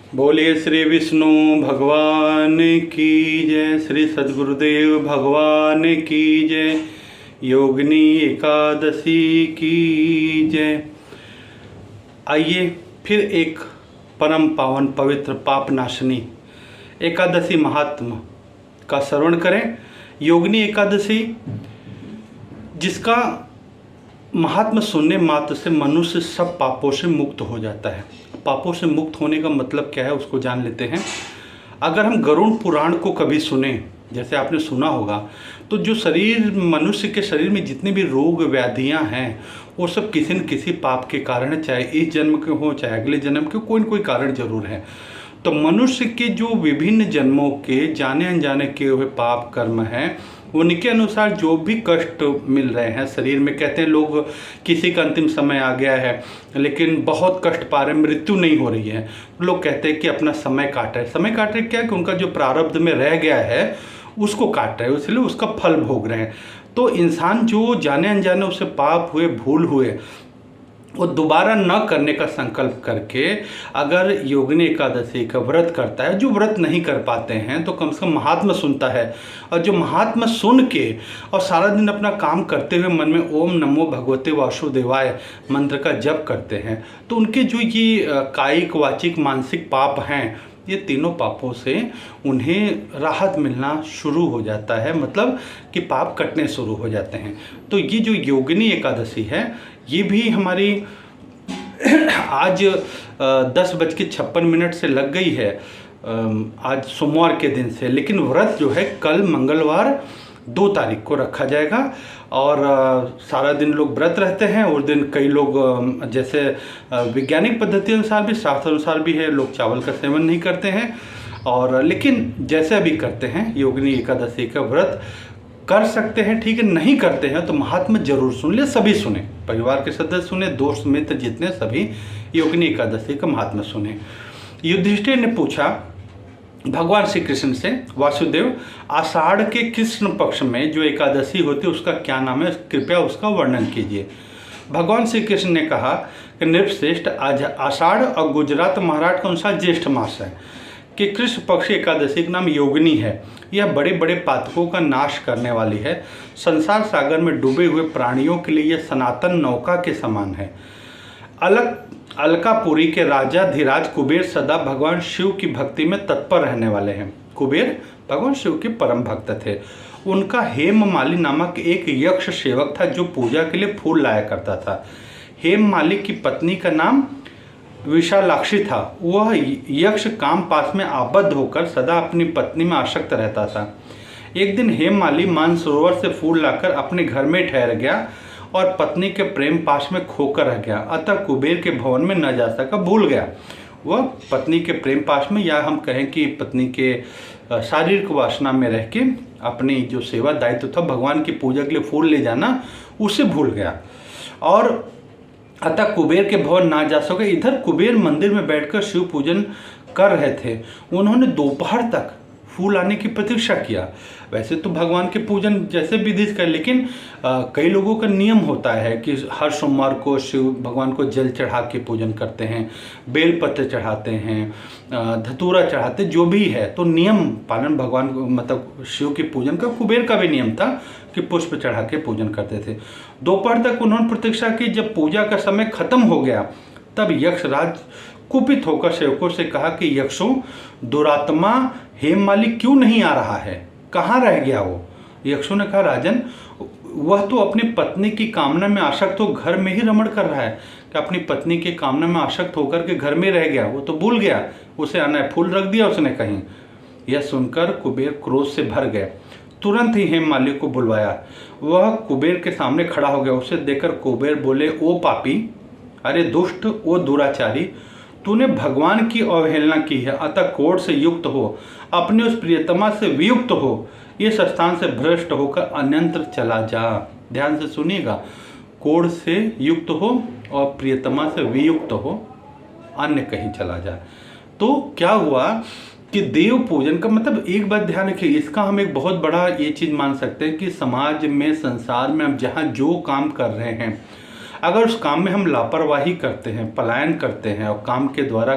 बोलिए श्री विष्णु भगवान की जय, श्री सद्गुरुदेव भगवान की जय, योगिनी एकादशी की जय। आइए फिर एक परम पावन पवित्र पाप नाशनी एकादशी महात्म का श्रवण करें। योगिनी एकादशी जिसका महात्मा सुनने मात्र से मनुष्य सब पापों से मुक्त हो जाता है। पापों से मुक्त होने का मतलब क्या है उसको जान लेते हैं। अगर हम गरुड़ पुराण को कभी सुने, जैसे आपने सुना होगा, तो जो शरीर मनुष्य के शरीर में जितने भी रोग व्याधियां हैं वो सब किसी न किसी पाप के कारण है, चाहे इस जन्म के हो चाहे अगले जन्म के, कोई न कोई कारण जरूर है। तो मनुष्य के जो विभिन्न जन्मों के जाने अनजाने किए हुए पाप कर्म हैं उनके अनुसार जो भी कष्ट मिल रहे हैं शरीर में, कहते हैं लोग किसी का अंतिम समय आ गया है लेकिन बहुत कष्ट पा रहे हैं, मृत्यु नहीं हो रही है, लोग कहते हैं कि अपना समय काट रहे हैं। समय काट रहे क्या कि उनका जो प्रारब्ध में रह गया है उसको काट रहे हैं, इसलिए उसका फल भोग रहे हैं। तो इंसान जो जाने अनजाने उससे पाप हुए, भूल हुए, वो दोबारा न करने का संकल्प करके अगर योगिनी एकादशी का व्रत करता है, जो व्रत नहीं कर पाते हैं तो कम से कम महात्मा सुनता है, और जो महात्मा सुन के और सारा दिन अपना काम करते हुए मन में ओम नमो भगवते वासुदेवाय मंत्र का जप करते हैं, तो उनके जो ये कायिक वाचिक मानसिक पाप हैं, ये तीनों पापों से उन्हें राहत मिलना शुरू हो जाता है, मतलब कि पाप कटने शुरू हो जाते हैं। तो ये जो योगिनी एकादशी है ये भी हमारी आज 10:56 से लग गई है, आज सोमवार के दिन से, लेकिन व्रत जो है कल मंगलवार 2 तारीख को रखा जाएगा। और सारा दिन लोग व्रत रहते हैं। उस दिन कई लोग जैसे वैज्ञानिक पद्धति अनुसार भी, शास्त्र अनुसार भी है, लोग चावल का सेवन नहीं करते हैं, और लेकिन जैसे अभी करते हैं योगिनी एकादशी का व्रत कर सकते हैं, ठीक है। नहीं करते हैं तो महात्मा जरूर सुन ले, सभी सुने, परिवार के सदस्य सुने, दोस्त मित्र जितने सभी योगिनी एकादशी का महात्मा सुने। युधिष्ठिर ने पूछा भगवान श्री कृष्ण से, वासुदेव आषाढ़ के कृष्ण पक्ष में जो एकादशी होती है उसका क्या नाम है, कृपया उसका वर्णन कीजिए। भगवान श्री कृष्ण ने कहा कि नृपश्रेष्ठ, आज आषाढ़ और गुजरात महाराष्ट्र के अनुसार ज्येष्ठ मास है कि कृष्ण पक्ष एकादशी का नाम योगिनी है। यह बड़े बड़े पातकों का नाश करने वाली है। संसार सागर में डूबे हुए प्राणियों के लिए यह सनातन नौका के समान है। अलकापुरी के राजा धीराज कुबेर सदा भगवान शिव की भक्ति में तत्पर रहने वाले हैं। कुबेर भगवान शिव के परम भक्त थे। उनका हेममाली नामक एक यक्ष सेवक था जो पूजा के लिए फूल लाया करता था। हेममाली की पत्नी का नाम विशालाक्षी था। वह यक्ष काम पास में आबद्ध होकर सदा अपनी पत्नी में आसक्त रहता था। एक दिन हेममाली मानसरोवर से फूल लाकर अपने घर में ठहर गया और पत्नी के प्रेम पाश में खोकर रह गया, अतः कुबेर के भवन में न जा सका, भूल गया। वह पत्नी के प्रेम पाश में, या हम कहें कि पत्नी के शारीरिक वासना में रह के अपनी जो सेवा दायित्व था भगवान की पूजा के लिए फूल ले जाना, उसे भूल गया और अतः कुबेर के भवन ना जा सके। इधर कुबेर मंदिर में बैठकर शिव पूजन कर रहे थे। उन्होंने दोपहर तक फूल आने की प्रतीक्षा किया। वैसे तो भगवान के पूजन जैसे विधि कर, लेकिन कई लोगों का नियम होता है कि हर सोमवार को शिव भगवान को जल चढ़ा के पूजन करते हैं, बेलपत्र चढ़ाते हैं, धतूरा चढ़ाते, जो भी है। तो नियम पालन भगवान को, मतलब शिव के पूजन का, कुबेर का भी नियम था कि पुष्प चढ़ा के पूजन करते थे। दोपहर तक उन्होंने प्रतीक्षा की। जब पूजा का समय खत्म हो गया तब यक्षराज कुपित होकर सेवकों से कहा कि यक्षों, दुरात्मा हेममाली क्यों नहीं आ रहा है, कहाँ रह गया वो। यक्षों ने कहा, राजन वह तो अपनी पत्नी की कामना में आसक्त हो घर में ही रमण कर रहा है, कि अपनी पत्नी की कामना में आसक्त होकर के घर में रह गया, वो तो भूल गया, उसे आना है, फूल रख दिया उसने कहीं। यह सुनकर कुबेर क्रोध से भर गए। तुरंत ही हेममाली को बुलवाया। वह कुबेर के सामने खड़ा हो गया। उसे देखकर कुबेर बोले, ओ पापी, अरे दुष्ट, ओ दुराचारी, तूने भगवान की अवहेलना की है, अतः क्रोध से युक्त हो, अपने उस प्रियतमा से वियुक्त हो, इस स्थान से भ्रष्ट होकर अन्यंत्र चला जा। ध्यान से सुनिएगा, क्रोध से युक्त हो और प्रियतमा से वियुक्त हो, अन्य कहीं चला जा। तो क्या हुआ कि देव पूजन का मतलब, एक बात ध्यान रखिए, इसका हम एक बहुत बड़ा ये चीज़ मान सकते हैं कि समाज में, संसार में हम जहाँ जो काम कर रहे हैं, अगर उस काम में हम लापरवाही करते हैं, पलायन करते हैं और काम के द्वारा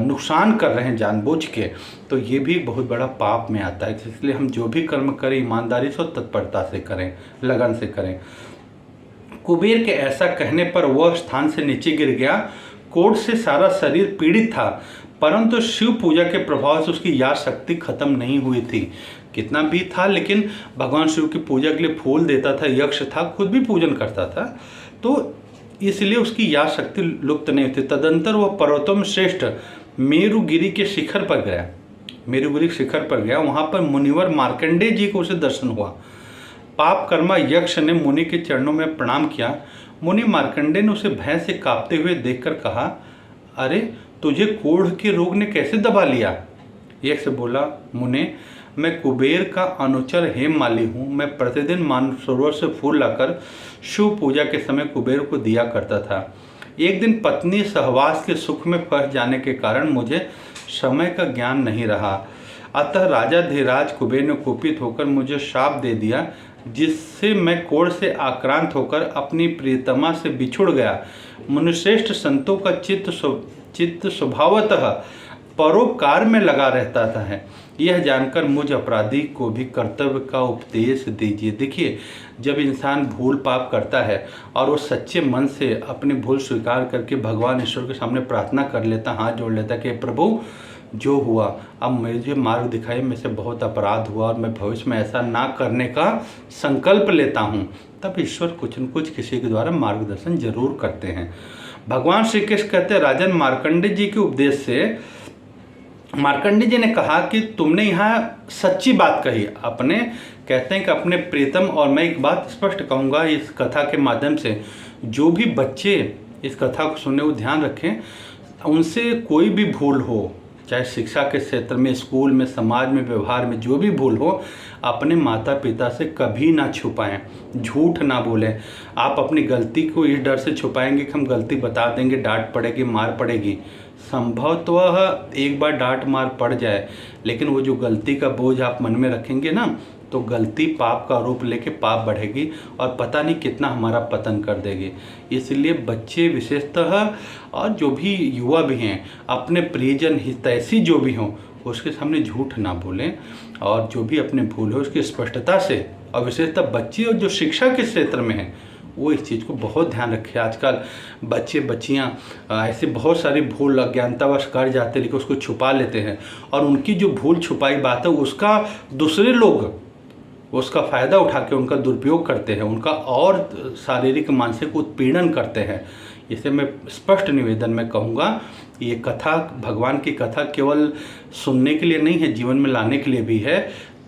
नुकसान कर रहे हैं जानबूझ के, तो ये भी बहुत बड़ा पाप में आता है। इसलिए हम जो भी कर्म करें ईमानदारी से और तत्परता से करें, लगन से करें। कुबेर के ऐसा कहने पर वह स्थान से नीचे गिर गया। कोढ़ से सारा शरीर पीड़ित था, परंतु शिव पूजा के प्रभाव से उसकी याद शक्ति खत्म नहीं हुई थी। कितना भी था लेकिन भगवान शिव की पूजा के लिए फूल देता था, यक्ष था, खुद भी पूजन करता था, तो इसलिए उसकी याद शक्ति लुप्त नहीं थी। तदंतर वह पर्वतों श्रेष्ठ मेरुगिरी के शिखर पर गया। मेरुगिरी शिखर पर गया, वहाँ पर मुनिवर मार्कंडेय जी को उसे दर्शन हुआ। पाप कर्मा यक्ष ने मुनि के चरणों में प्रणाम किया। मुनि मार्कंडेय ने उसे भय से कांपते हुए देखकर कहा, अरे तुझे कोढ़ के रोग ने कैसे दबा लिया? यक्ष बोला, मुने, मैं कुबेर का अनुचर हेममाली हूँ। मैं प्रतिदिन मानसरोवर से फूल लाकर शिव पूजा के समय कुबेर को दिया करता था। एक दिन पत्नी सहवास के सुख में फंस जाने के कारण मुझे समय का ज्ञान नहीं रहा, अतः राजा धीराज कुबेर ने कुपित होकर मुझे शाप दे दिया, जिससे मैं कोढ़ से आक्रांत होकर अपनी प्रियतमा से बिछुड़ गया। मुनिश्रेष्ठ संतों का चित्त स्वभावतः परोपकार में लगा रहता है। यह जानकर मुझ अपराधी को भी कर्तव्य का उपदेश दीजिए। देखिए, जब इंसान भूल पाप करता है और वो सच्चे मन से अपनी भूल स्वीकार करके भगवान ईश्वर के सामने प्रार्थना कर लेता, हाथ जोड़ लेता कि प्रभु जो हुआ अब मुझे मार्ग दिखाई, मेरे से बहुत अपराध हुआ और मैं भविष्य में ऐसा ना करने का संकल्प लेता हूँ, तब ईश्वर कुछ न कुछ किसी के द्वारा मार्गदर्शन जरूर करते हैं। भगवान श्री कृष्ण कहते हैं, राजन मार्कंडेय जी के उपदेश से मार्कंडेय जी ने कहा कि तुमने यहाँ सच्ची बात कही। अपने कहते हैं कि अपने प्रीतम, और मैं एक बात स्पष्ट कहूँगा इस कथा के माध्यम से, जो भी बच्चे इस कथा को सुने वो ध्यान रखें, उनसे कोई भी भूल हो, चाहे शिक्षा के क्षेत्र में, स्कूल में, समाज में, व्यवहार में, जो भी भूल हो, अपने माता पिता से कभी ना छुपाएं, झूठ ना बोलें। आप अपनी गलती को इस डर से छुपाएंगे कि हम गलती बता देंगे, डांट पड़ेगी, मार पड़ेगी। संभवतः एक बार डांट मार पड़ जाए, लेकिन वो जो गलती का बोझ आप मन में रखेंगे ना, तो गलती पाप का रूप लेके पाप बढ़ेगी और पता नहीं कितना हमारा पतन कर देगी। इसलिए बच्चे विशेषतः और जो भी युवा भी हैं, अपने प्रियजन हितैषी जो भी हों, उसके सामने झूठ ना बोलें, और जो भी अपने भूल हो उसकी स्पष्टता से, और विशेषतः बच्चे और जो शिक्षा के क्षेत्र में हैं वो इस चीज़ को बहुत ध्यान रखें। आजकल बच्चे बच्चियां ऐसे बहुत सारी भूल अज्ञानतावश कर जाते हैं, लेकिन उसको छुपा लेते हैं, और उनकी जो भूल छुपाई बात है उसका दूसरे लोग उसका फ़ायदा उठा के उनका दुरुपयोग करते हैं, उनका और शारीरिक मानसिक उत्पीड़न करते हैं। इसे मैं स्पष्ट निवेदन में कहूँगा, ये कथा, भगवान की कथा केवल सुनने के लिए नहीं है, जीवन में लाने के लिए भी है।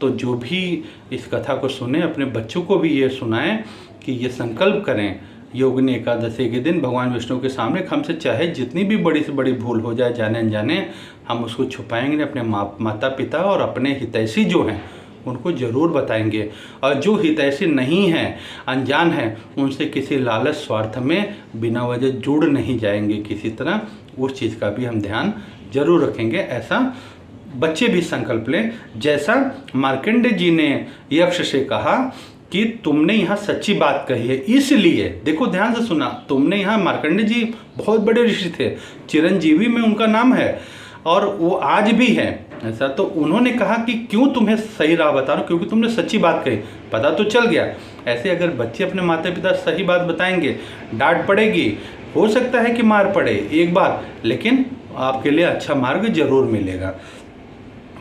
तो जो भी इस कथा को सुने, अपने बच्चों को भी ये सुनाएं कि ये संकल्प करें, योगिनी एकादशी के दिन भगवान विष्णु के सामने हमसे चाहे जितनी भी बड़ी से बड़ी भूल हो जाए, जाने अनजाने, हम उसको छुपाएंगे, अपने माता पिता और अपने हितैषी जो हैं उनको ज़रूर बताएंगे, और जो हितैषी नहीं हैं, अनजान हैं, उनसे किसी लालच स्वार्थ में बिना वजह जुड़ नहीं जाएंगे किसी तरह। उस चीज़ का भी हम ध्यान जरूर रखेंगे। ऐसा बच्चे भी संकल्प लें, जैसा मार्कंडेय जी ने यक्ष से कहा कि तुमने यहाँ सच्ची बात कही है, इसलिए देखो ध्यान से सुना, तुमने यहाँ, मार्कंडेय जी बहुत बड़े ऋषि थे, चिरंजीवी में उनका नाम है और वो आज भी है ऐसा। तो उन्होंने कहा कि क्यों तुम्हें सही राह बता रहा हूँ, क्योंकि तुमने सच्ची बात कही, पता तो चल गया। ऐसे अगर बच्चे अपने माता पिता सही बात बताएंगे, डांट पड़ेगी, हो सकता है कि मार पड़े एक बार, लेकिन आपके लिए अच्छा मार्ग जरूर मिलेगा।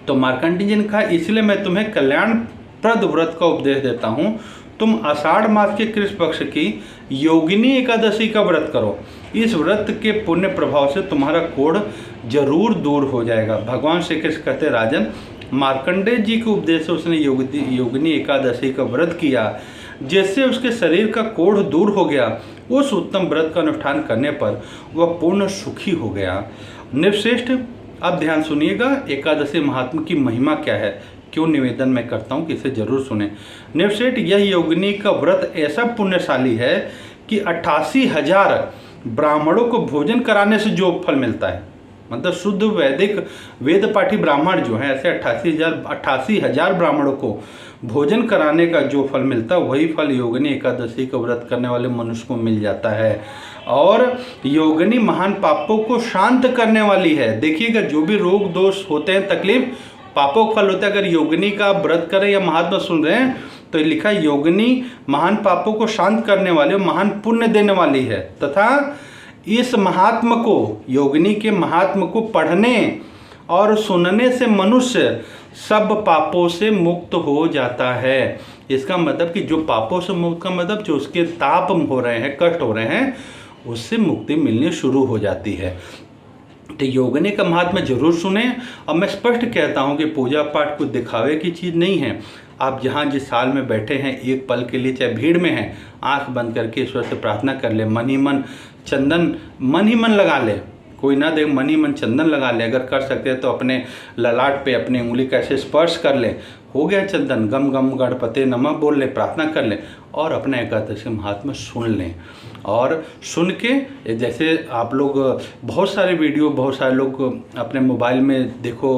तो मार्कंडेय जी ने कहा, इसलिए मैं तुम्हें कल्याणप्रद व्रत का उपदेश देता हूँ। तुम आषाढ़ मास के कृष्ण पक्ष की योगिनी एकादशी का व्रत करो। इस व्रत के पुण्य प्रभाव से तुम्हारा कोढ़ जरूर दूर हो जाएगा। भगवान श्री कृष्ण कहते, राजन, मार्कंडेय जी के उपदेश से उसने योगिनी एकादशी का व्रत किया, जिससे उसके शरीर का कोढ़ दूर हो गया। उस उत्तम व्रत का अनुष्ठान करने पर वह पूर्ण सुखी हो गया। निवश्रेष्ठ, अब ध्यान सुनिएगा, एकादशी महात्मा की महिमा क्या है, क्यों निवेदन मैं करता हूँ कि इसे जरूर सुने। निवश्रेष्ठ, यह योगिनी का व्रत ऐसा पुण्यशाली है कि 88,000 ब्राह्मणों को भोजन कराने से जो फल मिलता है, मतलब शुद्ध वैदिक वेद पाठी ब्राह्मण जो हैं, ऐसे 88,000 ब्राह्मणों को भोजन कराने का जो फल मिलता है वही फल योगिनी एकादशी का व्रत करने वाले मनुष्य को मिल जाता है। और योगिनी महान पापों को शांत करने वाली है। देखिएगा, जो भी रोग दोष होते हैं, तकलीफ, पापों का फल होता है। अगर योगिनी का व्रत करें या महात्मा सुन रहे हैं तो लिखा है योगिनी महान पापों को शांत करने वाले, महान पुण्य देने वाली है, तथा इस महात्मा को, योगिनी के महात्मा को पढ़ने और सुनने से मनुष्य सब पापों से मुक्त हो जाता है। इसका मतलब कि जो पापों से मुक्त का मतलब जो उसके ताप हो रहे हैं, कष्ट हो रहे हैं, उससे मुक्ति मिलनी शुरू हो जाती है। तो योगिनी का महात्मा जरूर सुने। और मैं स्पष्ट कहता हूँ कि पूजा पाठ कुछ दिखावे की चीज़ नहीं है। आप जहाँ जिस हाल में बैठे हैं, एक पल के लिए चाहे भीड़ में हैं, आंख बंद करके ईश्वर से प्रार्थना कर ले, मन ही मन चंदन मन ही मन लगा ले, कोई ना देख, मन ही मन चंदन लगा ले। अगर कर सकते हैं तो अपने ललाट पे अपनी उंगली का ऐसे स्पर्श कर ले, हो गया चंदन, गम गम गणपते नमः बोल ले, प्रार्थना कर ले और अपना एकादशी महात्मा सुन लें। और सुन के, जैसे आप लोग बहुत सारे वीडियो, बहुत सारे लोग अपने मोबाइल में देखो,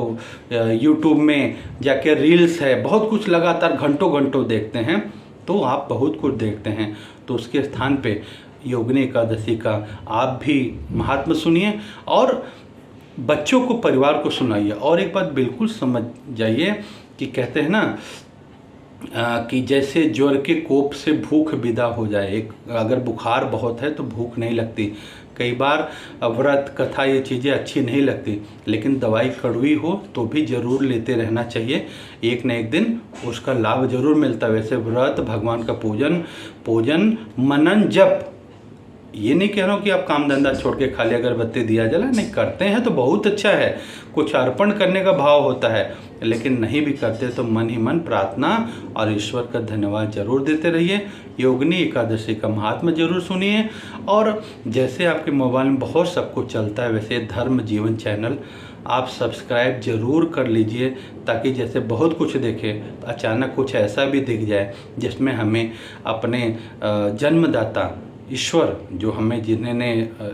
यूट्यूब में जाके रील्स है, बहुत कुछ लगातार घंटों घंटों देखते हैं, तो आप बहुत कुछ देखते हैं। तो उसके स्थान पे योगिनी एकादशी का आप भी महात्मा सुनिए और बच्चों को, परिवार को सुनाइए। और एक बात बिल्कुल समझ जाइए कि कहते हैं ना कि जैसे ज्वर के कोप से भूख विदा हो जाए, एक अगर बुखार बहुत है तो भूख नहीं लगती। कई बार व्रत कथा ये चीज़ें अच्छी नहीं लगती, लेकिन दवाई कड़वी हो तो भी ज़रूर लेते रहना चाहिए। एक न एक दिन उसका लाभ ज़रूर मिलता है। वैसे व्रत, भगवान का पूजन, मनन, जप, ये नहीं कह रहा हूँ कि आप काम धंधा छोड़ के खाली अगरबत्ती दिया जला, नहीं, करते हैं तो बहुत अच्छा है, कुछ अर्पण करने का भाव होता है। लेकिन नहीं भी करते तो मन ही मन प्रार्थना और ईश्वर का धन्यवाद जरूर देते रहिए। योगिनी एकादशी का महात्मा जरूर सुनिए। और जैसे आपके मोबाइल में बहुत सब कुछ चलता है, वैसे धर्म जीवन चैनल आप सब्सक्राइब जरूर कर लीजिए, ताकि जैसे बहुत कुछ देखें, अचानक कुछ ऐसा भी दिख जाए जिसमें हमें अपने जन्मदाता ईश्वर, जो हमें जिन्होंने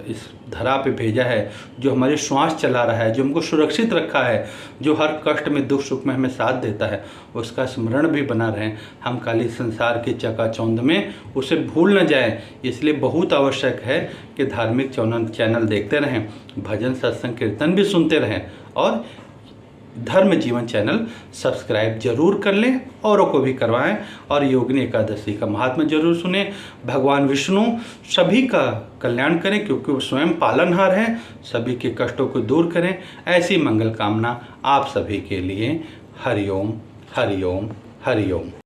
इस धरा पे भेजा है, जो हमारी श्वास चला रहा है, जो हमको सुरक्षित रखा है, जो हर कष्ट में, दुख सुख में हमें साथ देता है, उसका स्मरण भी बना रहें। हम खाली संसार के चकाचौंध में उसे भूल न जाएं। इसलिए बहुत आवश्यक है कि धार्मिक चैनल देखते रहें, भजन सत्संग कीर्तन भी सुनते रहें और धर्म जीवन चैनल सब्सक्राइब जरूर कर लें, औरों को भी करवाएं। और योगिनी एकादशी का महात्मा जरूर सुने। भगवान विष्णु सभी का कल्याण करें, क्योंकि वो स्वयं पालनहार हैं, सभी के कष्टों को दूर करें। ऐसी मंगल कामना आप सभी के लिए। हरिओम हरिओम हरिओम।